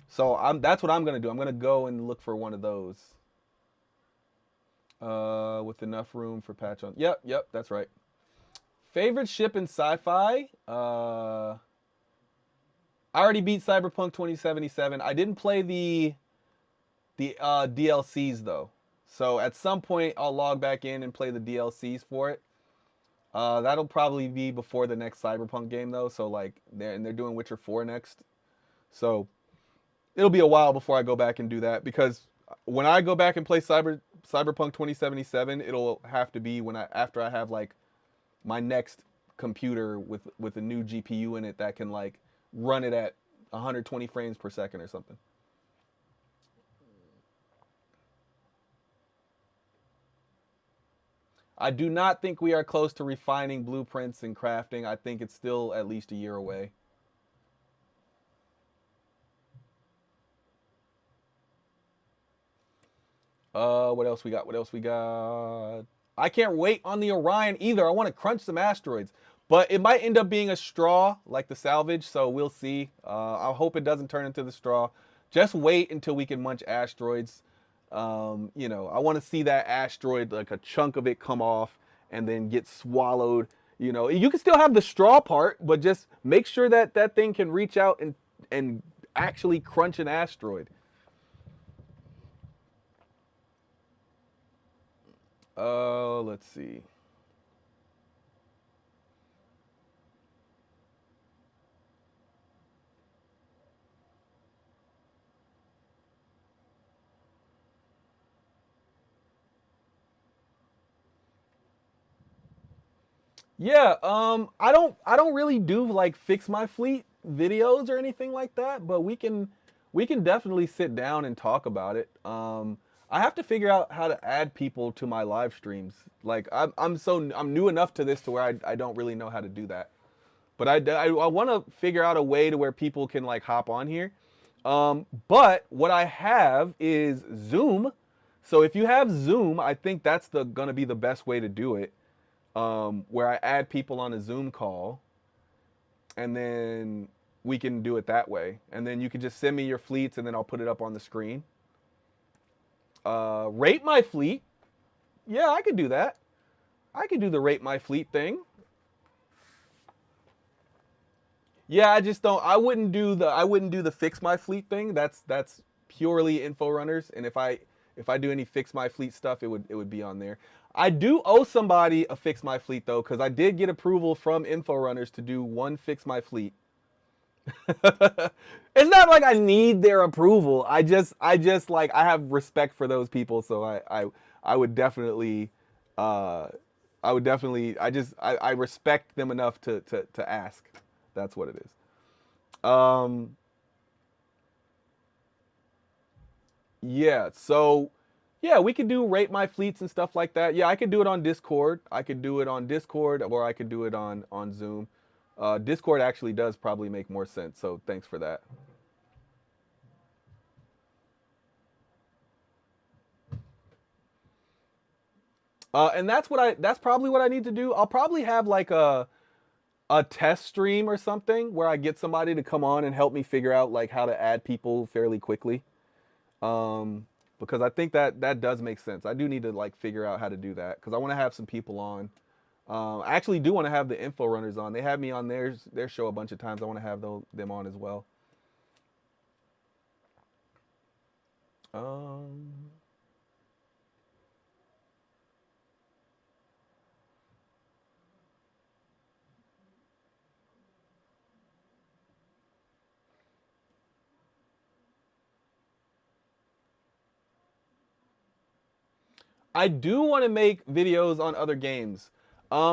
So that's what I'm gonna do. I'm gonna go and look for one of those. With enough room for patch on. Yep, that's right. Favorite ship in sci-fi? I already beat Cyberpunk 2077. I didn't play the DLCs though. So at some point I'll log back in and play the DLCs for it. That'll probably be before the next Cyberpunk game though. So like they're doing Witcher 4 next. So it'll be a while before I go back and do that, because when I go back and play Cyberpunk 2077, it'll have to be after I have like my next computer with a new GPU in it that can like run it at 120 frames per second or something. I do not think we are close to refining blueprints and crafting. I think it's still at least a year away. What else we got? I can't wait on the Orion either. I want to crunch some asteroids. But it might end up being a straw, like the salvage, so we'll see. I hope it doesn't turn into the straw. Just wait until we can munch asteroids. You know, I want to see that asteroid, like a chunk of it come off and then get swallowed. You know, you can still have the straw part, but just make sure that that thing can reach out and actually crunch an asteroid. Let's see. Yeah, I don't really do like fix my fleet videos or anything like that, but we can definitely sit down and talk about it. I have to figure out how to add people to my live streams. Like I'm new enough to this to where I don't really know how to do that. But I want to figure out a way to where people can like hop on here. But what I have is Zoom. So if you have Zoom, I think that's the gonna be the best way to do it, where I add people on a Zoom call, and then we can do it that way. And then you can just send me your fleets, and then I'll put it up on the screen. Rate my fleet. Yeah, I could do that. I could do the rate my fleet thing. Yeah, I just don't. I wouldn't do the fix my fleet thing. That's purely info runners. And if I do any fix my fleet stuff, it would be on there. I do owe somebody a fix my fleet though, because I did get approval from info runners to do one fix my fleet. It's not like I need their approval. I just like I have respect for those people, so I would definitely I respect them enough to ask. That's what it is. Um yeah, so yeah, we could do rate my fleets and stuff like that. Yeah, I could do it on Discord. I could do it on Discord, or I could do it on Zoom. Discord actually does probably make more sense, so thanks for that. And that's probably what I need to do. I'll probably have like a test stream or something where I get somebody to come on and help me figure out like how to add people fairly quickly. Um, because I think that does make sense. I do need to like figure out how to do that because I want to have some people on. I actually do want to have the info runners on. They have me on their show a bunch of times. I want to have them on as well. Um, I do want to make videos on other games.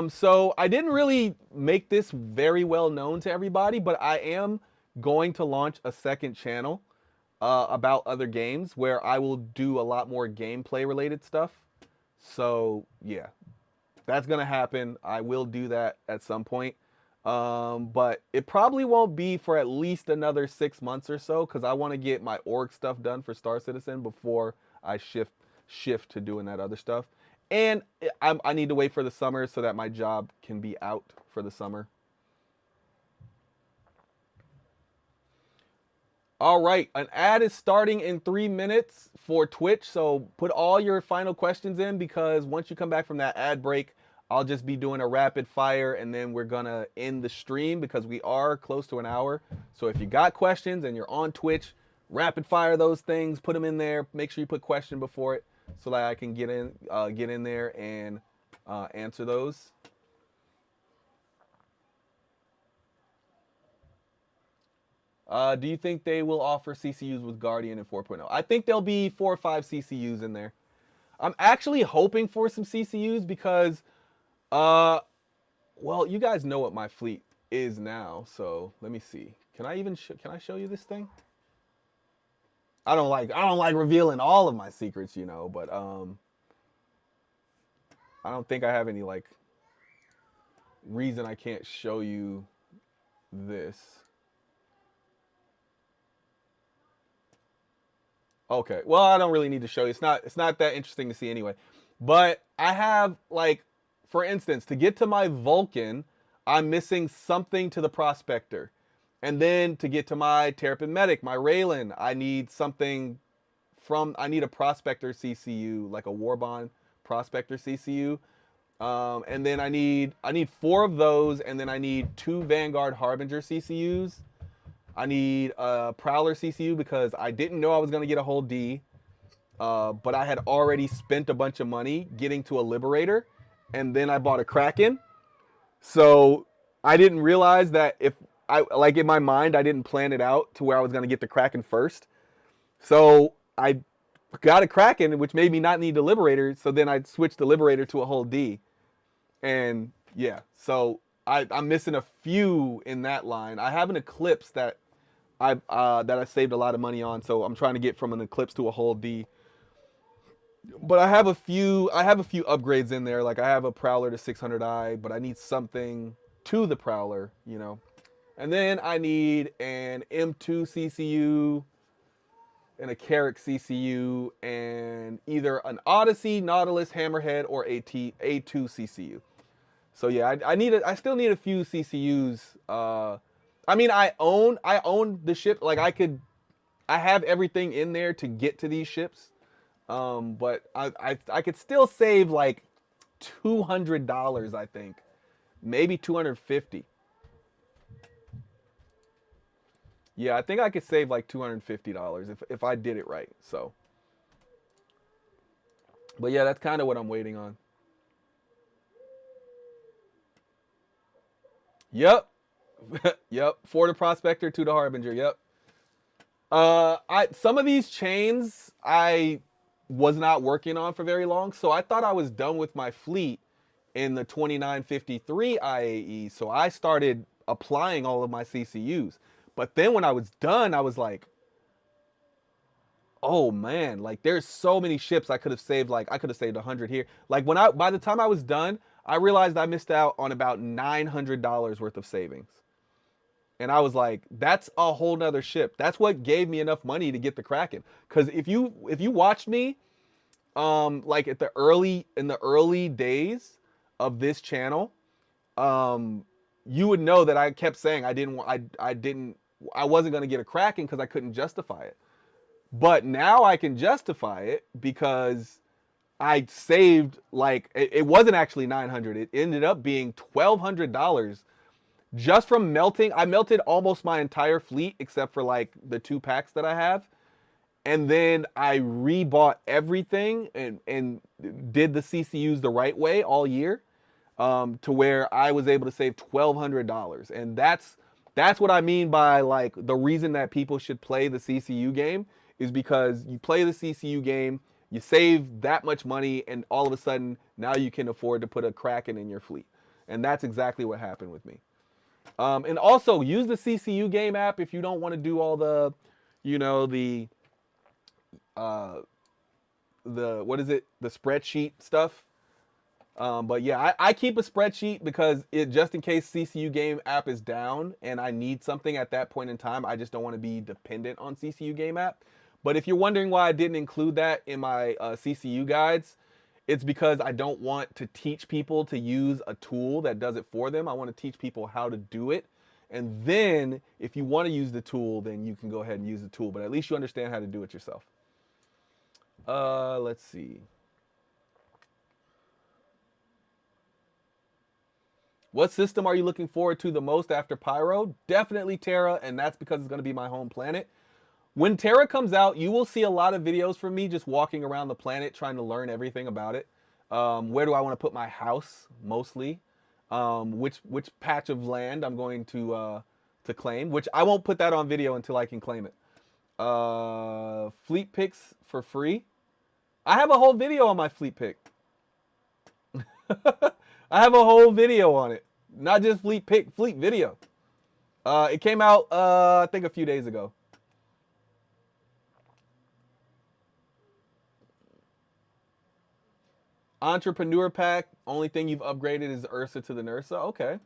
So I didn't really make this very well known to everybody, but I am going to launch a second channel about other games where I will do a lot more gameplay related stuff. So yeah, that's gonna happen. I will do that at some point. But it probably won't be for at least another 6 months or so because I want to get my org stuff done for Star Citizen before I shift to doing that other stuff. And I need to wait for the summer so that my job can be out for the summer. All right, an ad is starting in 3 minutes for Twitch, so put all your final questions in because once you come back from that ad break, I'll just be doing a rapid fire and then we're gonna end the stream because we are close to an hour. So if you got questions and you're on Twitch, rapid fire those things, put them in there. Make sure you put question before it so that I can get in there and answer those. Do you think they will offer CCUs with Guardian in 4.0? I think there'll be 4 or 5 CCUs in there. I'm actually hoping for some CCUs because, uh, well, you guys know what my fleet is now. So let me see. Can I show you this thing? I don't like revealing all of my secrets, but I don't think I have any like reason I can't show you this. Okay. Well, I don't really need to show you. It's not that interesting to see anyway. But I have like for instance, to get to my Vulcan, I'm missing something to the prospector. And then to get to my Terrapin Medic, my Raylan, I need a prospector CCU, like a Warbond prospector CCU. And then I need 4 of those, and then I need 2 Vanguard Harbinger CCUs. I need a Prowler CCU because I didn't know I was gonna get a whole D. but I had already spent a bunch of money getting to a Liberator, and then I bought a Kraken. So I didn't realize that if I like in my mind I didn't plan it out to where I was gonna get the Kraken first. So I got a Kraken, which made me not need the Liberator. So then I switched the Liberator to a whole D, and yeah. So I'm missing a few in that line. I have an Eclipse that I saved a lot of money on, so I'm trying to get from an Eclipse to a whole D. But I have a few upgrades in there. Like I have a Prowler to 600i, but I need something to the Prowler, you know. And then I need an M2 CCU and a Carrick CCU and either an Odyssey, Nautilus, Hammerhead, or A2 CCU. So yeah, I still need a few CCUs. I mean, I own the ship. Like I have everything in there to get to these ships. But I could still save like $200, I think, maybe 250. Yeah, I think I could save like $250 if I did it right. So, but yeah, that's kind of what I'm waiting on. Yep, yep. For the Prospector to the Harbinger. Yep. I some of these chains I was not working on for very long, so I thought I was done with my fleet in the 2953 IAE. So I started applying all of my CCUs. But then when I was done, I was like, oh man, like there's so many ships I could have saved. Like I could have saved 100 here. Like by the time I was done, I realized I missed out on about $900 worth of savings. And I was like, that's a whole nother ship. That's what gave me enough money to get the Kraken. Because if you watched me, like in the early days of this channel, um, you would know that I kept saying I wasn't gonna get a Kraken because I couldn't justify it. But now I can justify it because I saved like it wasn't actually 900. It ended up being $1,200 just from melting. I melted almost my entire fleet except for like the 2 packs that I have. And then I rebought everything and did the CCUs the right way all year, to where I was able to save $1,200. And that's what I mean by like the reason that people should play the CCU game is because you play the CCU game, you save that much money, and all of a sudden now you can afford to put a Kraken in your fleet. And that's exactly what happened with me. And also use the CCU game app if you don't want to do all the, you know, uh, the what is it, the spreadsheet stuff. But yeah, I keep a spreadsheet because it just in case CCU game app is down and I need something at that point in time. I just don't want to be dependent on CCU game app. But if you're wondering why I didn't include that in my CCU guides, it's because I don't want to teach people to use a tool that does it for them. I want to teach people how to do it. And then if you want to use the tool, then you can go ahead and use the tool. But at least you understand how to do it yourself. Let's see. What system are you looking forward to the most after Pyro? Definitely Terra, and that's because it's going to be my home planet. When Terra comes out, you will see a lot of videos from me just walking around the planet trying to learn everything about it. Where do I want to put my house, mostly? Which patch of land I'm going to claim, which I won't put that on video until I can claim it. Fleet picks for free. I have a whole video on my fleet pick. I have a whole video on it. Not just fleet pick, fleet video. It came out, I think a few days ago. Entrepreneur pack. Only thing you've upgraded is Ursa to the Nursa. Okay.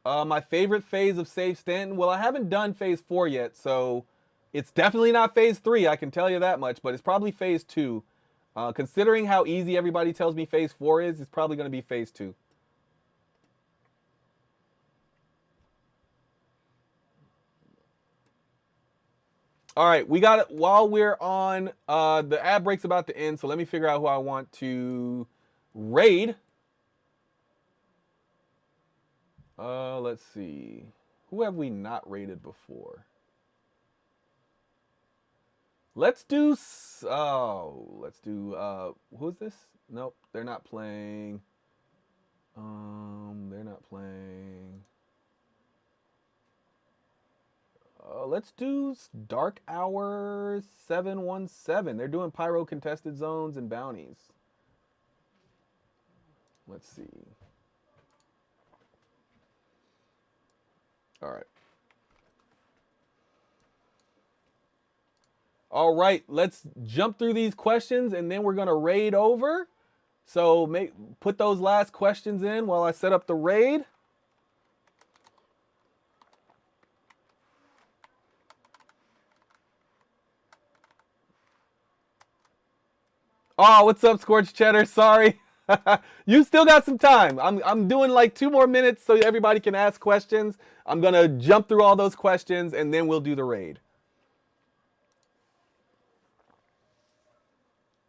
My favorite phase of Save Stanton. Well, I haven't done phase 4 yet, so it's definitely not phase 3. I can tell you that much, but it's probably phase 2. Considering how easy everybody tells me phase 4 is, it's probably going to be phase 2. All right, we got it while we're on. The ad break's about to end, so let me figure out who I want to raid. Let's see. Who have we not raided before? Let's do. Oh, let's do. Who's this? Nope, they're not playing. They're not playing. Let's do Dark Hour 717. They're doing pyro contested zones and bounties. Let's see. All right. All right, let's jump through these questions and then we're going to raid over. So put those last questions in while I set up the raid. Oh, what's up, Scorched Cheddar? Sorry. You still got some time. I'm doing like 2 more minutes so everybody can ask questions. I'm going to jump through all those questions and then we'll do the raid.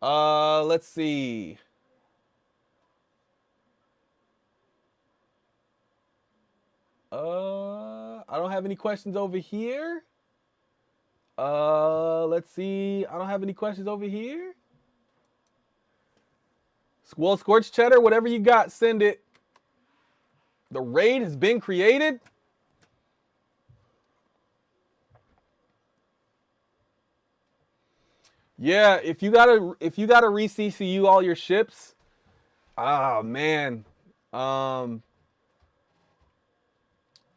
Let's see. I don't have any questions over here. Let's see. I don't have any questions over here. Well, Scorched Cheddar, whatever you got, send it. The raid has been created. Yeah, if you gotta re-CCU all your ships, oh man, um,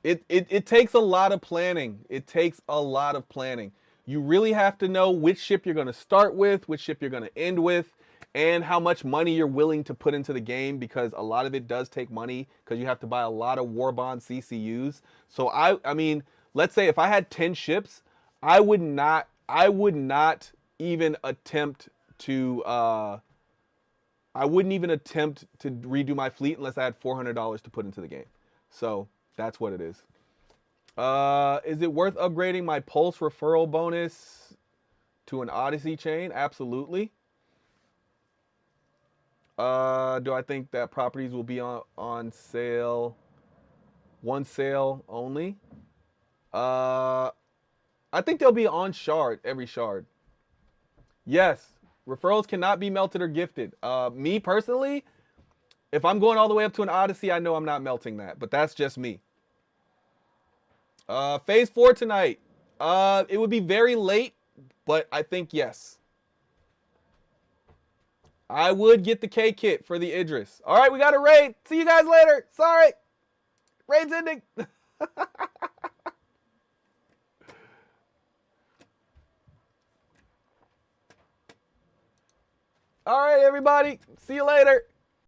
it takes a lot of planning. It takes a lot of planning. You really have to know which ship you're gonna start with, which ship you're gonna end with, and how much money you're willing to put into the game because a lot of it does take money because you have to buy a lot of war bond CCUs. So I mean, let's say if I had 10 ships, I would not even attempt to I wouldn't even attempt to redo my fleet unless I had $400 to put into the game. So that's what it is. Is it worth upgrading my Pulse referral bonus to an Odyssey chain? Absolutely. Do I think that properties will be on sale? One sale only? I think they'll be on shard, every shard. Yes, referrals cannot be melted or gifted. Me personally, if I'm going all the way up to an Odyssey, I know I'm not melting that, but that's just me. Phase 4 tonight. It would be very late, but I think yes. I would get the K kit for the Idris. All right, we got a raid. See you guys later. Sorry. Raid's ending. All right, everybody. See you later.